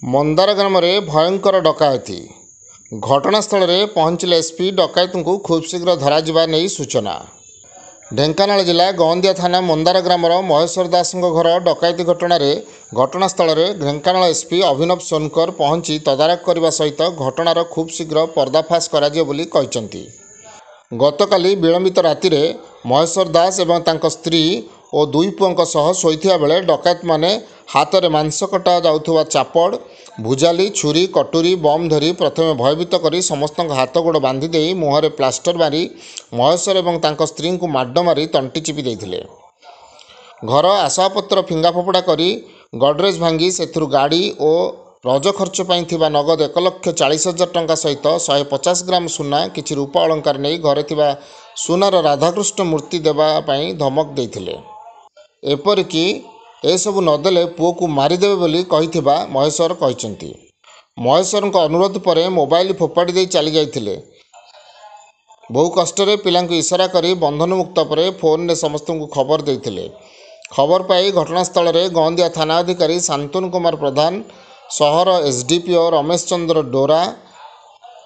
मंदार ग्राम में भयंकर डकायती घटनास्थल में पहुंचले एसपी डकायत को खूब शीघ्र धरा नहीं सूचना। ढेंकानाल जिला गौंदिया थाना मंदार ग्राम महेश्वर दास घर डकायती घटनास्थल में ढेंकानाल एसपी अभिनव सोनकर पहुंची तदारख करने सहित घटनार खूब शीघ्र पर्दाफाश कर गतकाली विलंबित राति महेश्वर दास एवं तांको स्त्री और दुई पुओं सह शोइथिया बेले डकायत माने हाथ में मांस कटा जाउथुवा चापड़ भुजाली छुरी कटुरी बम धरी प्रथमे भयभीत करी समस्त हाथ गोड़ बांधी दे मुहर प्लास्टर मारी महेश्वर एवं तांको स्त्री को माड मारी तंटी चिपी देथिले। घर आशापत्र फिंगा फोपड़ा करी गडरेज भांगी से गाड़ी और रज खर्च पर नगद 1,40,000 टंका सहित 150 ग्राम सुना किछि रूपा अलंकार नहीं घरे थिबा सुनार राधाकृष्ण मूर्ति देवाई धमक देथिले। एपरिकी एसबू नदेले पुओ को मारिदेवे बोली कहिथिबा महेश्वर कहिसेंती। महेश्वर अनुरोध पर मोबाइल फोपाड़ी दे चली जाइथिले। बहु कष्ट पिला इशारा करी बंधनमुक्त पर फोन ने समस्त को खबर देथिले। खबर पाई घटनास्थल में गौंदिया थाना अधिकारी शांतनु कुमार प्रधान सहर एसडीपीओ रमेश चंद्र डोरा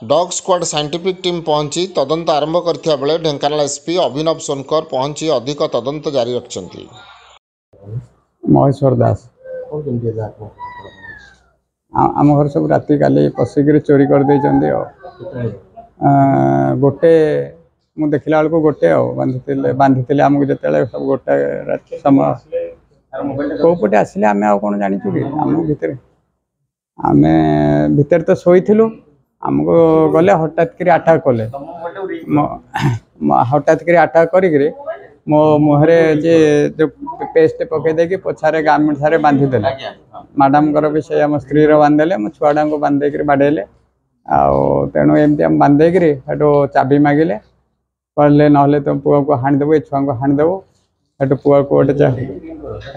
डॉग स्क्वाड साइंटिफिक टीम पहुंची तदंत आरंभ करथिया बेले ढेंकानाल एसपी अभिनव सोनकर पहुंची अधिक तदंत जारी रखिछंती। महेश्वर दास आम घर सब राति काली पशिक चोरी कर देइचंदी गोटे मु देखला बेलू गोटे बांधी आमको जो सब गोटे समय कौपटे आसिले आम कौन जाचु कि आम भितर आम भितर तो शोलु आमको गले हठात कर अटैक कले हठात कर अटैक कर मो मुहरे जे जो पेस्ट पकईदे कि पछारे गामछारे बांधीदे मैडम भी से आम स्त्री बांधेले मो छुआटा को बांधे बाड़ेले तेणु एमती आम बांधे चाबी मागिले कहले ना तुम पुआ को हाणीदेव ये छुआ को हाणीदेव सेठू पुआ को गोटे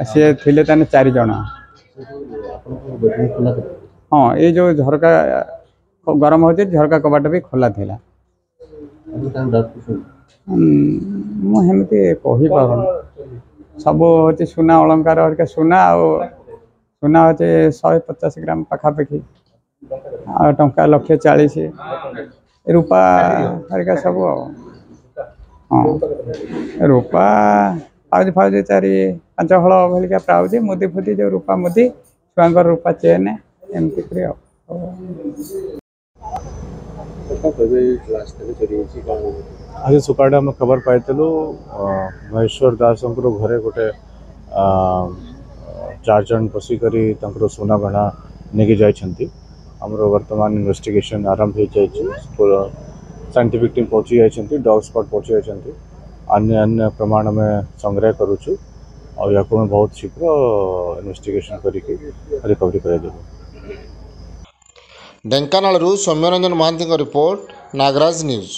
सी थे 4 जन। हाँ ये जो झरका गरम हो झरका कबाट भी खोला था मुझे कहीपर सब हूँ सुना अलंकार हरिका सुना सुना हूँ 150 ग्राम पखापाखि टंका 1,40,000 रूपा हरिका सब। हाँ रूपा पाउज फाउज 4-5 हल भालिका पाउज मुदी फुदी जो रूपा मुदी छुआ रूपा चेन एमती कर आज सकाल आम खबर पाइलु महेश्वर दास घरे गोटे 4 जन पशिक सुना गहना नहीं जाइछंती। हमरो वर्तमान इन्वेस्टिगेशन आरंभ हो जाइए। साइंटिफिक टीम पहुंची जाइछंती डॉग स्क्वाड पहुंची जाइछंती अन्य प्रमाण में संग्रह करूछु और या बहुत शीघ्र इन्वेस्टिगेशन करिके रिकवरी कर देबो। Dhenkanal Soumyaranjan Mahanti report Nagaraj news.